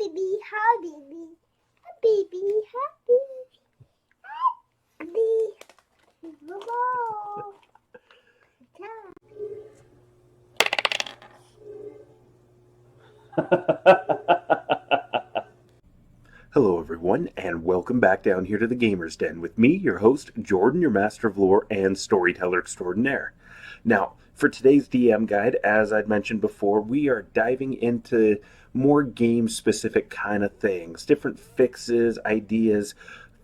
baby, hi baby, hi baby, hi baby, hello. Hello, everyone, and welcome back down here to the Gamer's Den with me, your host, Jordan, your master of lore and storyteller extraordinaire. Now, for today's DM guide, as I'd mentioned before, we are diving into more game specific kind of things, different fixes, ideas,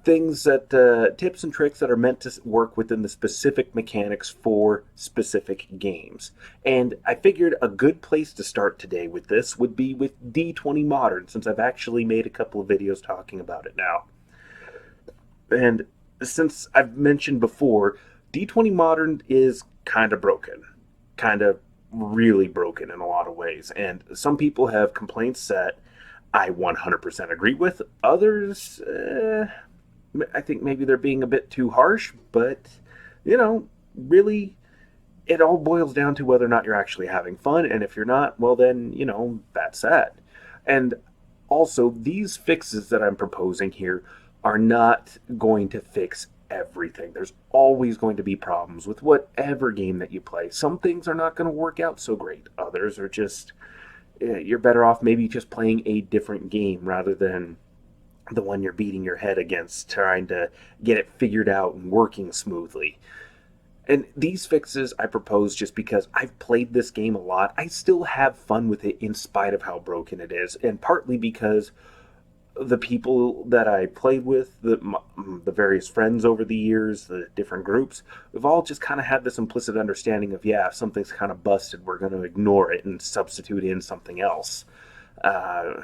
things that tips and tricks that are meant to work within the specific mechanics for specific games. And I figured a good place to start today with this would be with D20 Modern, since I've actually made a couple of videos talking about it now. And since I've mentioned before, D20 Modern is kind of broken, kind of really broken in a lot of ways. And some people have complaints that I 100% agree with. Others, I think maybe they're being a bit too harsh, but really, it all boils down to whether or not you're actually having fun. And if you're not, well, then, that's that. And also, these fixes that I'm proposing here are not going to fix everything. There's always going to be problems with whatever game that you play. Some things are not going to work out so great, others are just, you're better off maybe just playing a different game rather than the one you're beating your head against, trying to get it figured out and working smoothly. And these fixes I propose just because I've played this game a lot. I still have fun with it in spite of how broken it is, and partly because the people that I played with, the various friends over the years, the different groups, we've all just kind of had this implicit understanding of, yeah, if something's kind of busted, we're going to ignore it and substitute in something else. Uh,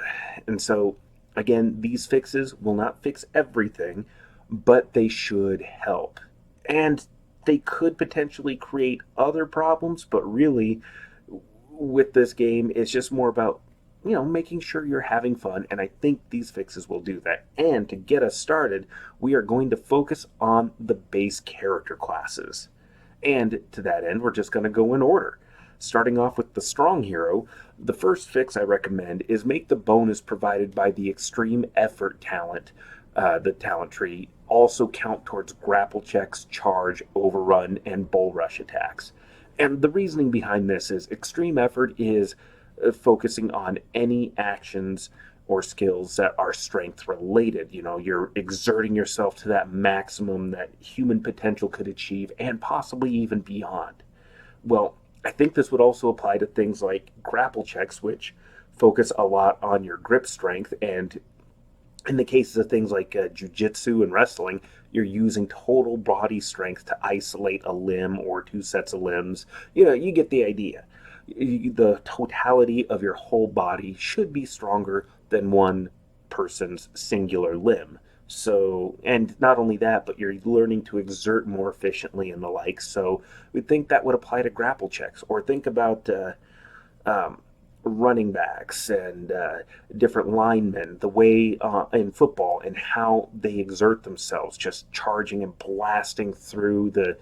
and so, again, these fixes will not fix everything, but they should help. And they could potentially create other problems, but really, with this game, it's just more about making sure you're having fun, and I think these fixes will do that. And to get us started, we are going to focus on the base character classes. And to that end, we're just going to go in order. Starting off with the strong hero, the first fix I recommend is make the bonus provided by the extreme effort talent, the talent tree, also count towards grapple checks, charge, overrun, and bull rush attacks. And the reasoning behind this is extreme effort is focusing on any actions or skills that are strength related. You're exerting yourself to that maximum that human potential could achieve and possibly even beyond. Well, I think this would also apply to things like grapple checks, which focus a lot on your grip strength. And in the cases of things like jujitsu and wrestling, you're using total body strength to isolate a limb or two sets of limbs. You get the idea. The totality of your whole body should be stronger than one person's singular limb. So, and not only that, but you're learning to exert more efficiently and the like. So, we think that would apply to grapple checks. Or think about um, running backs and different linemen, the way in football and how they exert themselves, just charging and blasting through the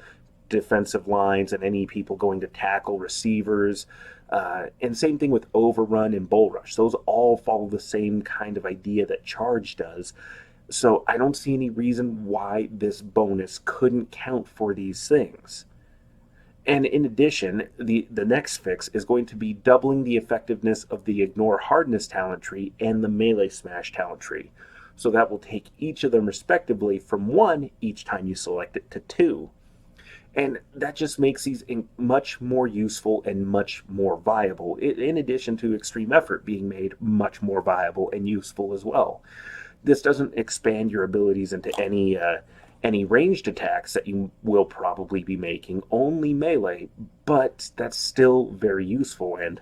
defensive lines and any people going to tackle receivers. And same thing with overrun and bull rush. Those all follow the same kind of idea that charge does. So I don't see any reason why this bonus couldn't count for these things. And in addition, the next fix is going to be doubling the effectiveness of the Ignore Hardness talent tree and the Melee Smash talent tree. So that will take each of them respectively from 1 each time you select it to 2. And that just makes these much more useful and much more viable, in addition to extreme effort being made much more viable and useful as well. This doesn't expand your abilities into any ranged attacks that you will probably be making, only melee, but that's still very useful. And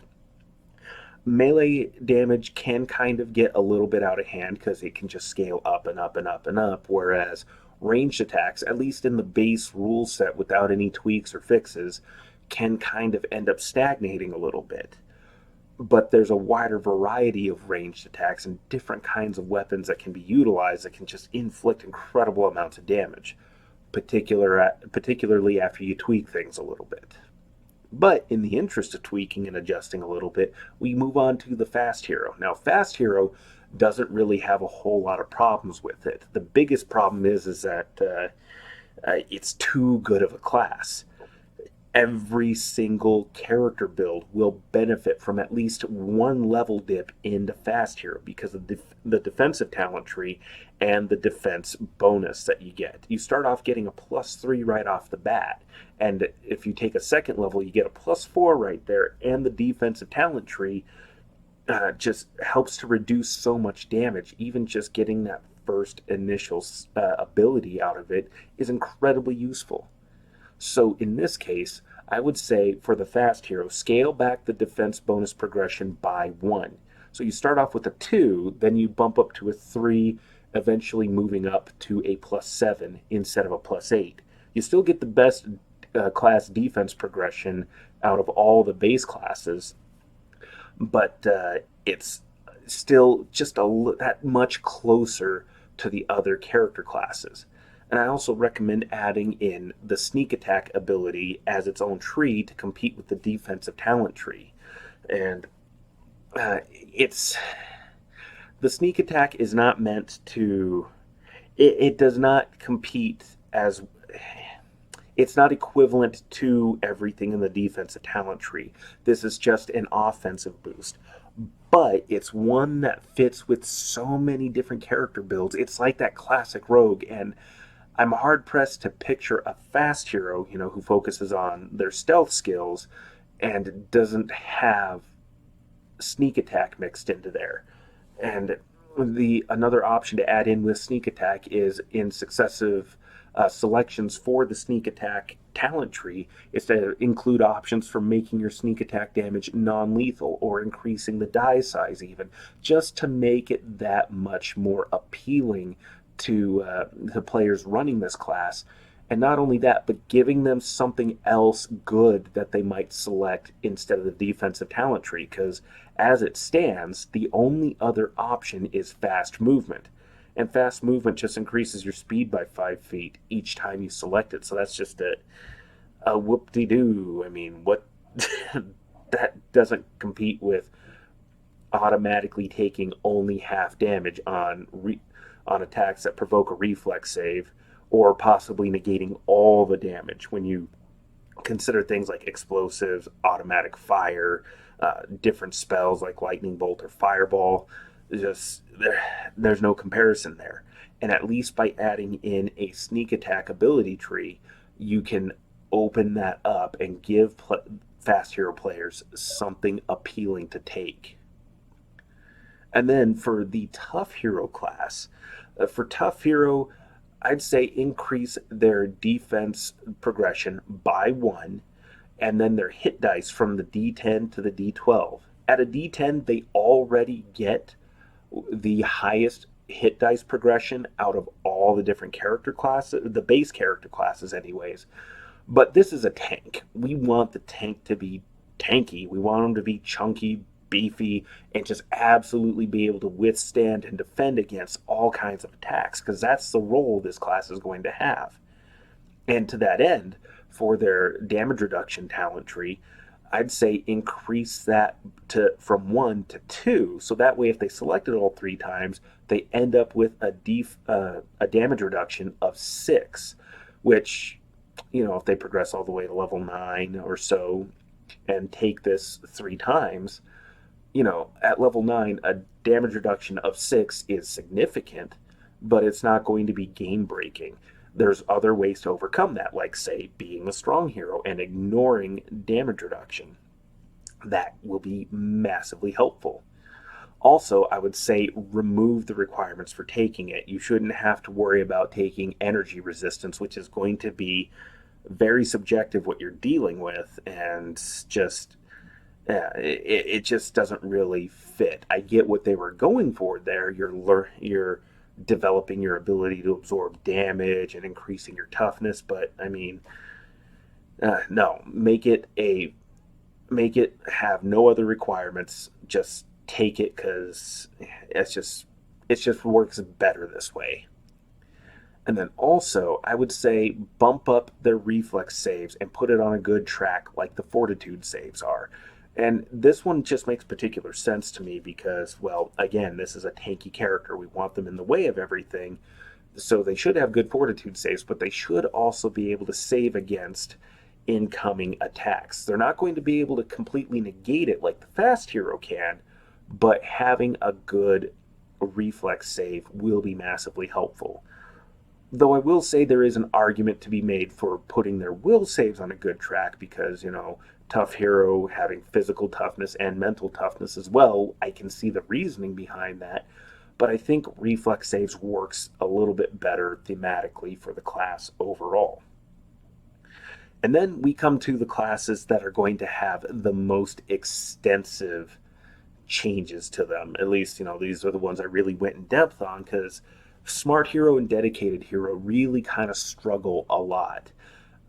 melee damage can kind of get a little bit out of hand because it can just scale up and up and up and up, whereas ranged attacks, at least in the base rule set without any tweaks or fixes, can kind of end up stagnating a little bit. But there's a wider variety of ranged attacks and different kinds of weapons that can be utilized that can just inflict incredible amounts of damage, particularly after you tweak things a little bit. But in the interest of tweaking and adjusting a little bit, we move on to the fast hero. Now, fast hero doesn't really have a whole lot of problems with it. The biggest problem is that it's too good of a class. Every single character build will benefit from at least one level dip into fast hero because of the defensive talent tree and the defense bonus that you get. You start off getting a +3 right off the bat, and if you take a second level, you get a +4 right there, and the defensive talent tree just helps to reduce so much damage. Even just getting that first initial ability out of it is incredibly useful. So in this case, I would say for the fast hero, scale back the defense bonus progression by 1. So you start off with a 2, then you bump up to a 3, eventually moving up to a +7 instead of a +8. You still get the best class defense progression out of all the base classes, but it's still just that much closer to the other character classes. And I also recommend adding in the sneak attack ability as its own tree to compete with the defensive talent tree. And it's the sneak attack is not meant to. It does not compete as. It's not equivalent to everything in the defensive talent tree. This is just an offensive boost. But it's one that fits with so many different character builds. It's like that classic rogue, and I'm hard pressed to picture a fast hero, who focuses on their stealth skills and doesn't have sneak attack mixed into there. And the another option to add in with sneak attack is in successive selections for the sneak attack talent tree is to include options for making your sneak attack damage non-lethal or increasing the die size even, just to make it that much more appealing to the players running this class. And not only that, but giving them something else good that they might select instead of the defensive talent tree, because as it stands, the only other option is fast movement. And fast movement just increases your speed by 5 feet each time you select it. So that's just a whoop-de-doo. I mean, what that doesn't compete with automatically taking only half damage on attacks that provoke a reflex save, or possibly negating all the damage when you consider things like explosives, automatic fire, different spells like lightning bolt or fireball. Just there's no comparison there. And at least by adding in a sneak attack ability tree, you can open that up and give fast hero players something appealing to take. And then for the tough hero class, for tough hero, I'd say increase their defense progression by 1, and then their hit dice from the D10 to the D12. At a D10, they already get the highest hit dice progression out of all the different character classes, the base character classes, anyways. But this is a tank. We want the tank to be tanky. We want them to be chunky, beefy, and just absolutely be able to withstand and defend against all kinds of attacks, because that's the role this class is going to have. And to that end, for their damage reduction talent tree, I'd say increase that from 1 to 2, so that way if they select it all 3 times, they end up with a damage reduction of 6, which, if they progress all the way to level 9 or so and take this 3 times, at level 9, a damage reduction of 6 is significant, but it's not going to be game breaking. There's other ways to overcome that, like, say, being a strong hero and ignoring damage reduction. That will be massively helpful. Also, I would say remove the requirements for taking it. You shouldn't have to worry about taking energy resistance, which is going to be very subjective what you're dealing with, and just it just doesn't really fit. I get what they were going for there. You're developing your ability to absorb damage and increasing your toughness, but I mean, no, make it have no other requirements. Just take it, because it just works better this way. And then also, I would say bump up their reflex saves and put it on a good track like the fortitude saves are. And this one just makes particular sense to me because, well, again, this is a tanky character. We want them in the way of everything. So they should have good fortitude saves, but they should also be able to save against incoming attacks. They're not going to be able to completely negate it like the fast hero can, but having a good reflex save will be massively helpful. Though I will say there is an argument to be made for putting their will saves on a good track because, tough hero having physical toughness and mental toughness as well, I can see the reasoning behind that. But I think reflex saves works a little bit better thematically for the class overall. And then we come to the classes that are going to have the most extensive changes to them. At least, these are the ones I really went in depth on because Smart Hero and Dedicated Hero really kind of struggle a lot.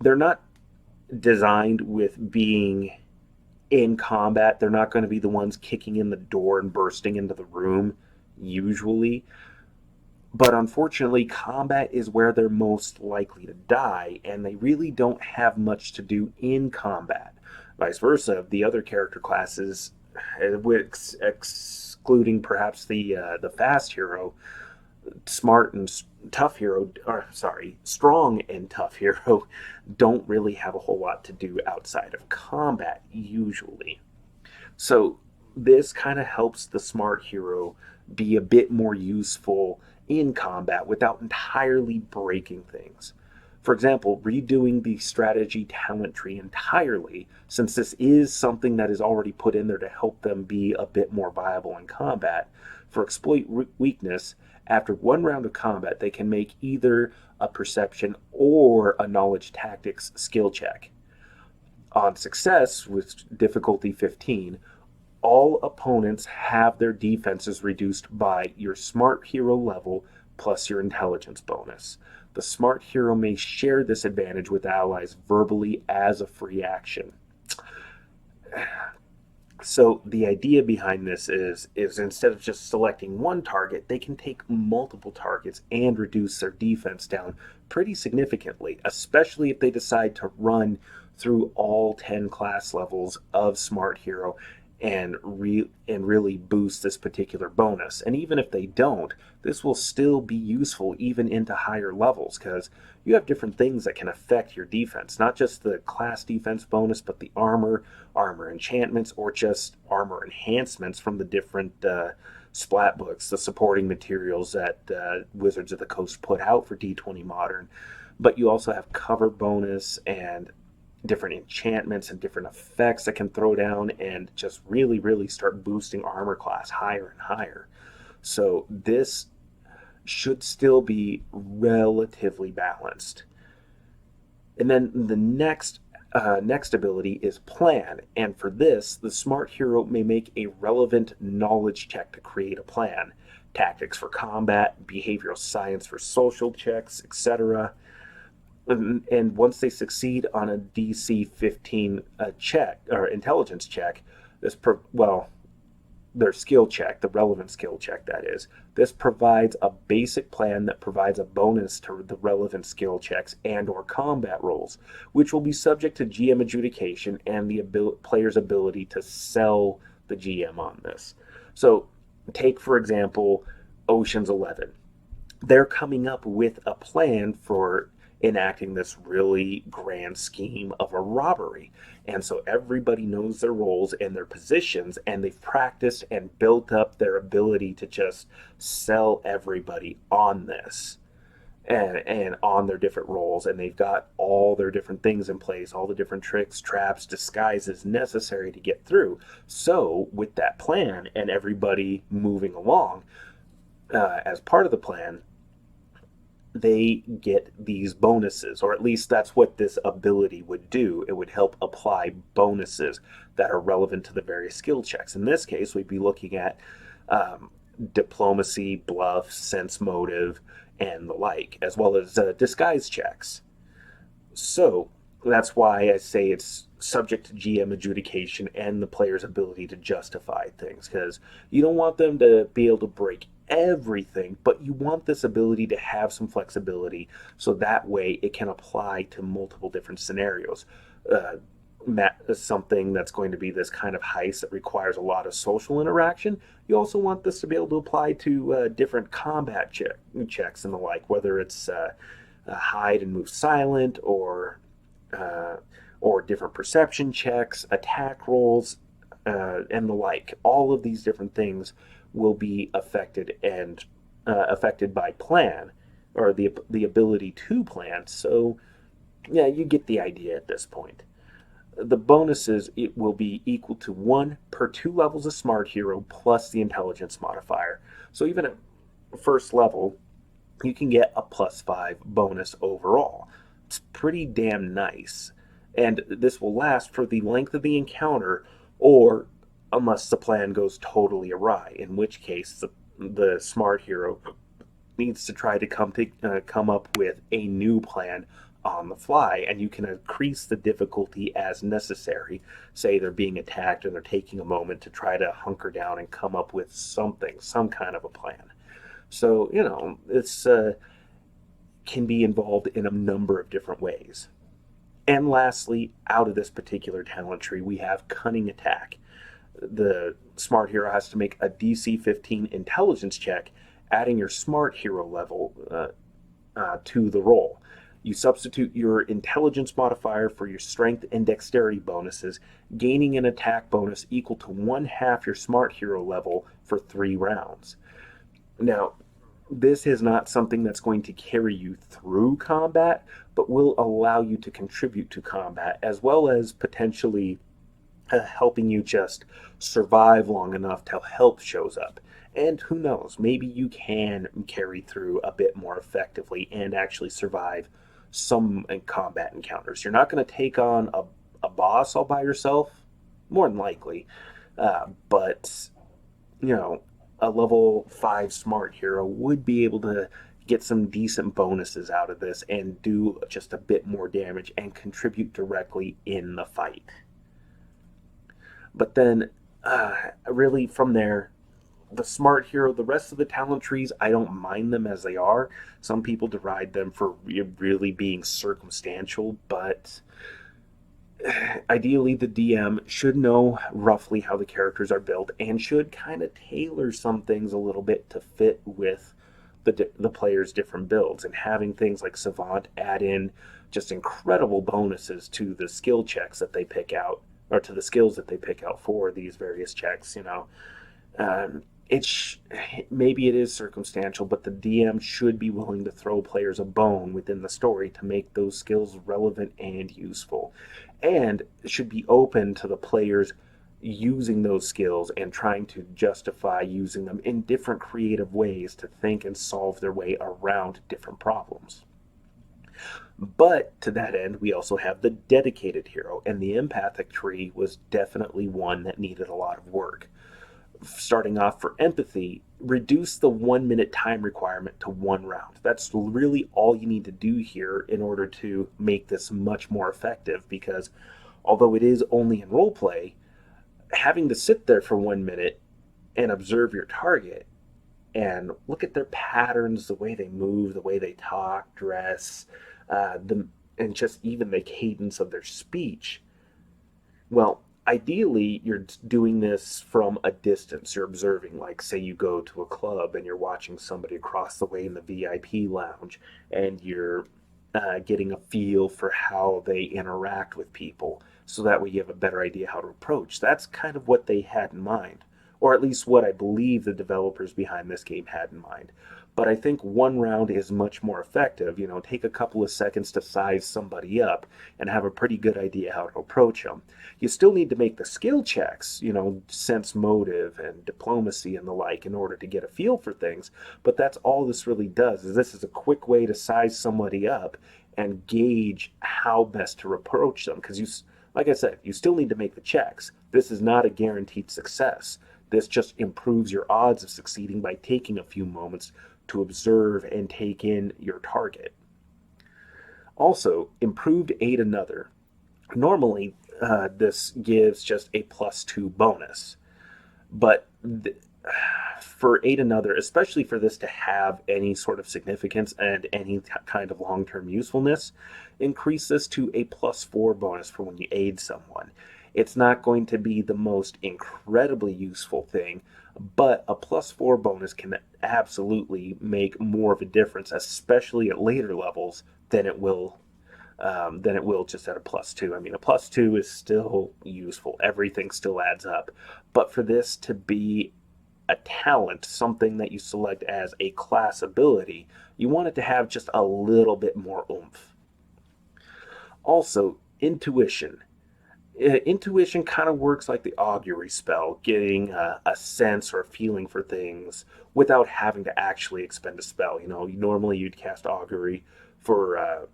They're not designed with being in combat, they're not going to be the ones kicking in the door and bursting into the room, usually. But unfortunately, combat is where they're most likely to die, and they really don't have much to do in combat. Vice versa, the other character classes, excluding perhaps the fast hero, smart and tough hero, or sorry, strong and tough hero, don't really have a whole lot to do outside of combat usually. So this kind of helps the smart hero be a bit more useful in combat without entirely breaking things. For example, redoing the strategy talent tree entirely, since this is something that is already put in there to help them be a bit more viable in combat, for exploit weakness, after one round of combat, they can make either a perception or a knowledge tactics skill check. On success, with difficulty 15, all opponents have their defenses reduced by your smart hero level plus your intelligence bonus. The smart hero may share this advantage with allies verbally as a free action. So the idea behind this is instead of just selecting one target, they can take multiple targets and reduce their defense down pretty significantly, especially if they decide to run through all 10 class levels of Smart Hero and really boost this particular bonus. And even if they don't, this will still be useful even into higher levels because you have different things that can affect your defense, not just the class defense bonus, but the armor enchantments, or just armor enhancements from the different splat books, the supporting materials that Wizards of the Coast put out for D20 Modern. But you also have cover bonus and different enchantments and different effects that can throw down and just really, really start boosting armor class higher and higher. So this should still be relatively balanced. And then the next ability is plan, and for this, the smart hero may make a relevant knowledge check to create a plan. Tactics for combat, behavioral science for social checks, etc. And once they succeed on a DC 15 check or intelligence check, their skill check, the relevant skill check that is, this provides a basic plan that provides a bonus to the relevant skill checks and or combat rolls, which will be subject to GM adjudication and the player's ability to sell the GM on this. So take, for example, Ocean's 11. They're coming up with a plan for enacting this really grand scheme of a robbery. And so everybody knows their roles and their positions, and they've practiced and built up their ability to just sell everybody on this and on their different roles. And they've got all their different things in place, all the different tricks, traps, disguises necessary to get through. So, with that plan and everybody moving along as part of the plan, they get these bonuses, or at least that's what this ability would do. It would help apply bonuses that are relevant to the various skill checks. In this case, we'd be looking at diplomacy, bluff, sense motive, and the like, as well as disguise checks. So that's why I say it's subject to GM adjudication and the player's ability to justify things, because you don't want them to be able to break everything, but you want this ability to have some flexibility so that way it can apply to multiple different scenarios. Uh, Something that's going to be this kind of heist that requires a lot of social interaction. You also want this to be able to apply to different combat checks and the like, whether it's hide and move silent, uh, or different perception checks, attack rolls, and the like. All of these different things will be affected by plan, or the ability to plan. So yeah, you get the idea at this point. The bonuses, it will be equal to 1 per 2 levels of smart hero plus the intelligence modifier. So even at first level, you can get a +5 bonus overall. It's pretty damn nice. And this will last for the length of the encounter, or unless the plan goes totally awry, in which case the smart hero needs to try to come up with a new plan on the fly, and you can increase the difficulty as necessary. Say they're being attacked and they're taking a moment to try to hunker down and come up with something, some kind of a plan. So it's can be involved in a number of different ways. And lastly, out of this particular talent tree, we have cunning attack. The smart hero has to make a DC 15 intelligence check, adding your smart hero level to the roll. You substitute your intelligence modifier for your strength and dexterity bonuses, gaining an attack bonus equal to 1/2 your smart hero level for 3 rounds. Now, this is not something that's going to carry you through combat, but will allow you to contribute to combat, as well as potentially helping you just survive long enough till help shows up. And who knows, maybe you can carry through a bit more effectively and actually survive some combat encounters. You're not going to take on a boss all by yourself, more than likely, but you know, a level 5 smart hero would be able to get some decent bonuses out of this and do just a bit more damage and contribute directly in the fight. But then, really, from there, the smart hero, the rest of the talent trees, I don't mind them as they are. Some people deride them for really being circumstantial, but ideally the DM should know roughly how the characters are built and should kind of tailor some things a little bit to fit with the player's different builds. And having things like Savant add in just incredible bonuses to the skill checks that they pick out, or to the skills that they pick out for these various checks, it's maybe it is circumstantial, but the DM should be willing to throw players a bone within the story to make those skills relevant and useful, and should be open to the players using those skills and trying to justify using them in different creative ways to think and solve their way around different problems. But to that end, we also have the dedicated hero, and the empathic tree was definitely one that needed a lot of work. Starting off, for empathy, reduce the 1 minute time requirement to 1 round. That's really all you need to do here in order to make this much more effective, because although it is only in roleplay, having to sit there for 1 minute and observe your target and look at their patterns, the way they move, the way they talk, dress, and just even the cadence of their speech. Well, ideally, you're doing this from a distance. You're observing, like, say you go to a club and you're watching somebody across the way in the VIP lounge, and you're getting a feel for how they interact with people. So that way you have a better idea how to approach. That's kind of what they had in mind, or at least what I believe the developers behind this game had in mind. But I think 1 round is much more effective. Take a couple of seconds to size somebody up and have a pretty good idea how to approach them. You still need to make the skill checks, sense motive and diplomacy and the like, in order to get a feel for things. But that's all this really does. Is this is a quick way to size somebody up and gauge how best to approach them. Because like I said, you still need to make the checks. This is not a guaranteed success. This just improves your odds of succeeding by taking a few moments to observe and take in your target. Also, improved aid another. Normally, this gives just a +2 bonus, but for Aid Another, especially for this to have any sort of significance and any kind of long-term usefulness, increase this to a +4 bonus for when you aid someone. It's not going to be the most incredibly useful thing, but a +4 bonus can absolutely make more of a difference, especially at later levels, than it will just at a +2. I mean, a +2 is still useful. Everything still adds up. But for this to be a talent, something that you select as a class ability, you want it to have just a little bit more oomph. Also, intuition. Intuition kind of works like the augury spell, getting a sense or a feeling for things without having to actually expend a spell. Normally you'd cast augury for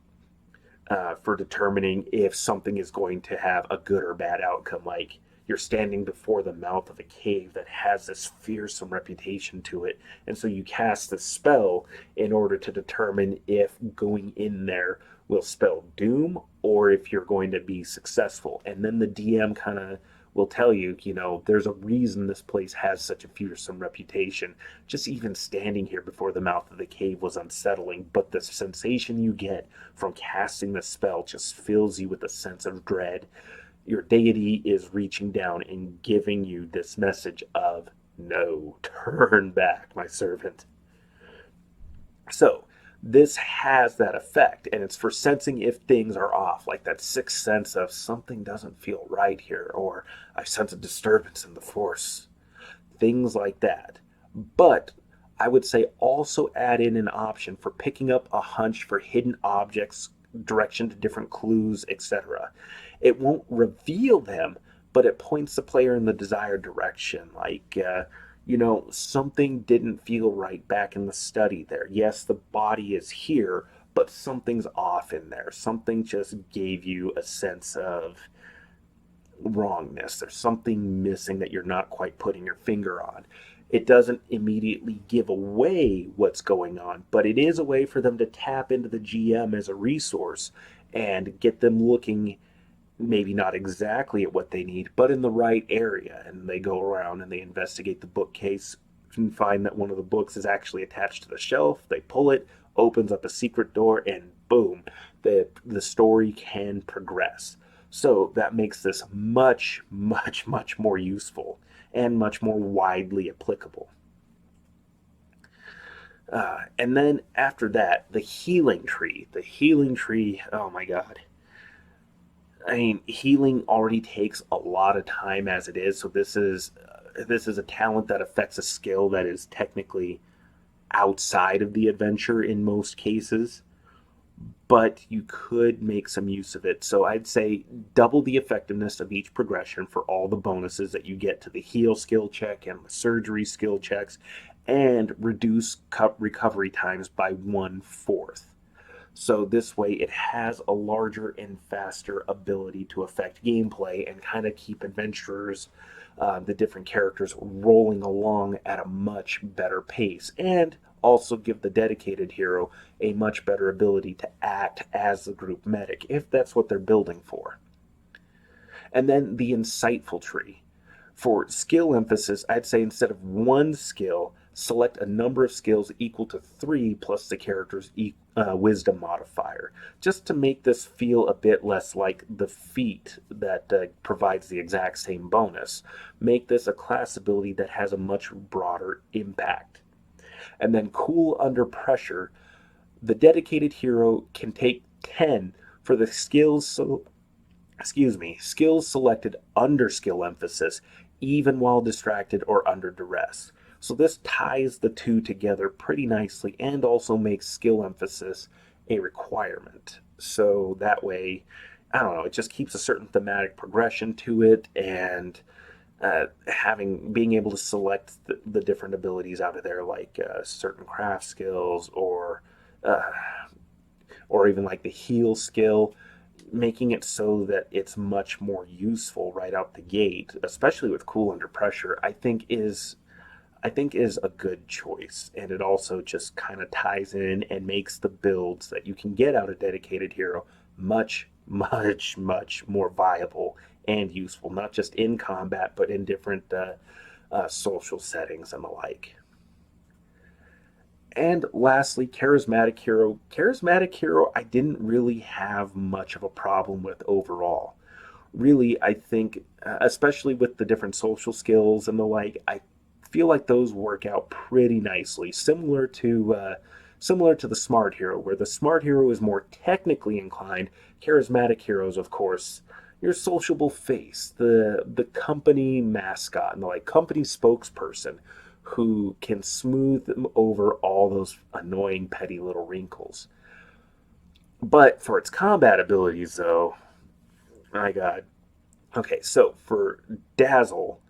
for determining if something is going to have a good or bad outcome. Like you're standing before the mouth of a cave that has this fearsome reputation to it, and so you cast the spell in order to determine if going in there will spell doom or if you're going to be successful. And then the DM kind of will tell you, there's a reason this place has such a fearsome reputation. Just even standing here before the mouth of the cave was unsettling, but the sensation you get from casting the spell just fills you with a sense of dread. Your deity is reaching down and giving you this message of, no, turn back, my servant. So, this has that effect, and it's for sensing if things are off, like that sixth sense of something doesn't feel right here, or I sense a disturbance in the force. Things like that. But I would say also add in an option for picking up a hunch for hidden objects, direction to different clues, etc. It won't reveal them, but it points the player in the desired direction. Like, something didn't feel right back in the study there. Yes, the body is here, but something's off in there. Something just gave you a sense of wrongness. There's something missing that you're not quite putting your finger on. It doesn't immediately give away what's going on, but it is a way for them to tap into the GM as a resource and get them looking maybe not exactly at what they need, but in the right area. And they go around and they investigate the bookcase and find that one of the books is actually attached to the shelf. They pull it, opens up a secret door, and boom, the story can progress. So that makes this much, much, much more useful and much more widely applicable. And then after that, the healing tree. The healing tree, oh my god. I mean, healing already takes a lot of time as it is, so this is a talent that affects a skill that is technically outside of the adventure in most cases, but you could make some use of it. So I'd say double the effectiveness of each progression for all the bonuses that you get to the heal skill check and the surgery skill checks, and reduce recovery times by 1/4. So this way it has a larger and faster ability to affect gameplay and kind of keep adventurers, the different characters, rolling along at a much better pace, and also give the dedicated hero a much better ability to act as the group medic if that's what they're building for. And then the insightful tree. For skill emphasis, I'd say instead of one skill, select a number of skills equal to 3 plus the character's wisdom modifier, just to make this feel a bit less like the feat that provides the exact same bonus. Make this a class ability that has a much broader impact. And then cool under pressure, the dedicated hero can take 10 for the skills selected under skill emphasis, even while distracted or under duress. So this ties the two together pretty nicely and also makes skill emphasis a requirement. So that way, I don't know, it just keeps a certain thematic progression to it, and being able to select the different abilities out of there, like certain craft skills uh, or even like the heal skill, making it so that it's much more useful right out the gate, especially with cool under pressure, I think is a good choice. And it also just kind of ties in and makes the builds that you can get out of dedicated hero much, much, much more viable and useful, not just in combat, but in different social settings and the like. And lastly, charismatic hero. Charismatic hero, I didn't really have much of a problem with overall. Really, I think, especially with the different social skills and the like, I feel like those work out pretty nicely, similar to the smart hero, where the smart hero is more technically inclined. Charismatic heroes, of course, your sociable face, the company mascot, and the like company spokesperson who can smooth them over all those annoying petty little wrinkles. But for its combat abilities, though, my God. Okay, so for Dazzle,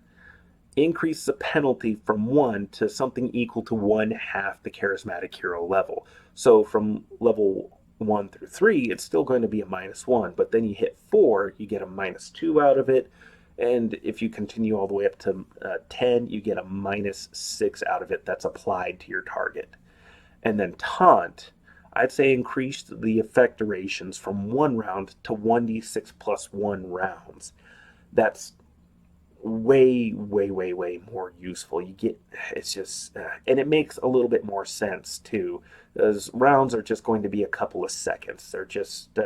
increase the penalty from 1 to something equal to 1/2 the charismatic hero level. So from level 1 through 3, it's still going to be a -1, but then you hit 4, you get a -2 out of it. And if you continue all the way up to 10, you get a -6 out of it that's applied to your target. And then Taunt, I'd say increase the effect durations from 1 round to 1d6 plus 1 rounds. That's way, way, way, way more useful. You get it's just, and it makes a little bit more sense too. Those rounds are just going to be a couple of seconds. They're just,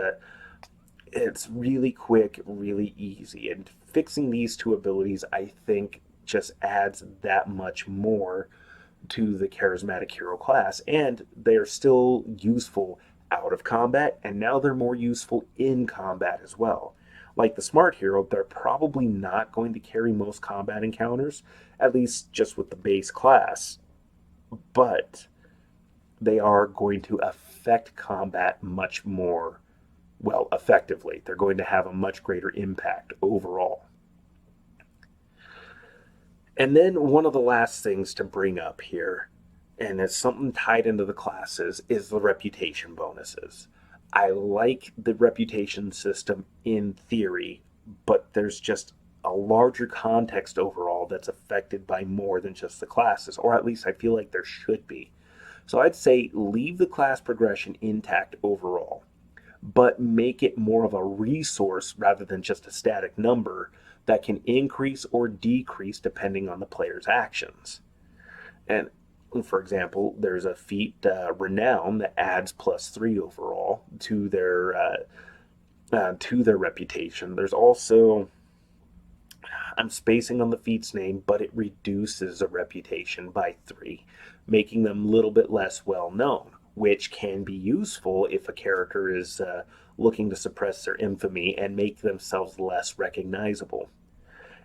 it's really quick, really easy, and fixing these two abilities, I think, just adds that much more to the charismatic hero class, and they're still useful out of combat, and now they're more useful in combat as well. Like the smart hero, they're probably not going to carry most combat encounters, at least just with the base class, but they are going to affect combat much more, well, effectively. They're going to have a much greater impact overall. And then one of the last things to bring up here, and it's something tied into the classes, is the reputation bonuses. I like the reputation system in theory, but there's just a larger context overall that's affected by more than just the classes, or at least I feel like there should be. So I'd say leave the class progression intact overall, but make it more of a resource rather than just a static number that can increase or decrease depending on the player's actions. And for example, there's a feat, Renown, that adds +3 overall to their reputation. There's also, I'm spacing on the feat's name, but it reduces a reputation by 3, making them a little bit less well known, which can be useful if a character is looking to suppress their infamy and make themselves less recognizable.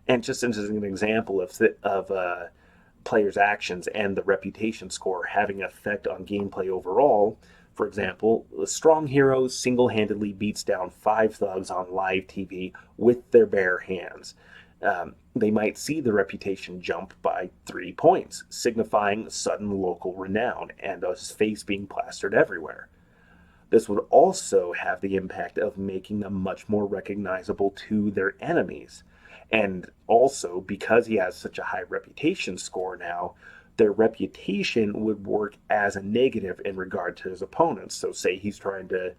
And just as an example of players' actions and the reputation score having an effect on gameplay overall, for example, the strong hero single handedly beats down 5 thugs on live TV with their bare hands. They might see the reputation jump by 3 points, signifying sudden local renown and a face being plastered everywhere. This would also have the impact of making them much more recognizable to their enemies. And also, because he has such a high reputation score now, their reputation would work as a negative in regard to his opponents. So, say he's trying to,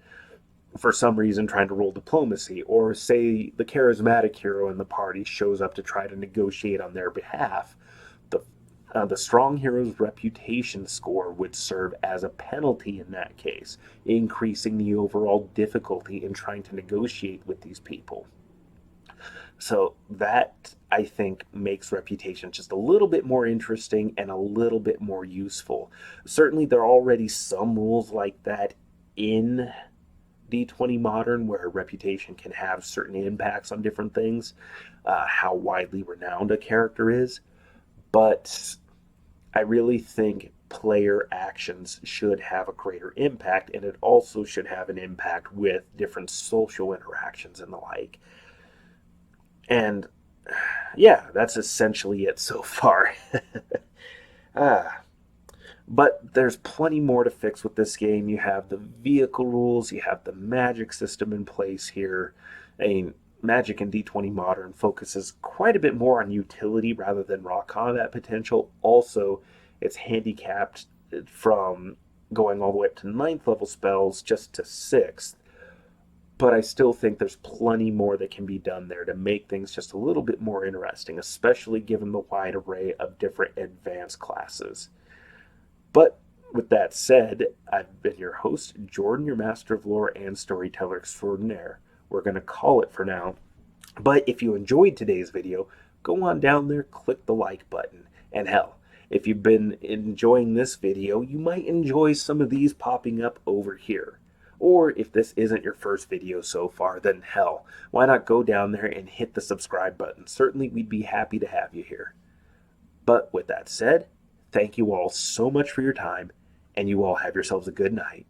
for some reason, trying to roll diplomacy, or say the charismatic hero in the party shows up to try to negotiate on their behalf, the strong hero's reputation score would serve as a penalty in that case, increasing the overall difficulty in trying to negotiate with these people. So that, I think, makes reputation just a little bit more interesting and a little bit more useful. Certainly, there are already some rules like that in D20 Modern where reputation can have certain impacts on different things, how widely renowned a character is. But I really think player actions should have a greater impact, and it also should have an impact with different social interactions and the like. And yeah, that's essentially it so far. ah, but there's plenty more to fix with this game. You have the vehicle rules, you have the magic system in place here. I mean, Magic in D20 Modern focuses quite a bit more on utility rather than raw combat potential. Also, it's handicapped from going all the way up to 9th level spells just to 6th. but I still think there's plenty more that can be done there to make things just a little bit more interesting, especially given the wide array of different advanced classes. But with that said, I've been your host, Jordan, your master of lore and storyteller extraordinaire. We're going to call it for now. But if you enjoyed today's video, go on down there, click the like button. And hell, if you've been enjoying this video, you might enjoy some of these popping up over here. Or if this isn't your first video so far, then hell, why not go down there and hit the subscribe button? Certainly, we'd be happy to have you here. But with that said, thank you all so much for your time, and you all have yourselves a good night.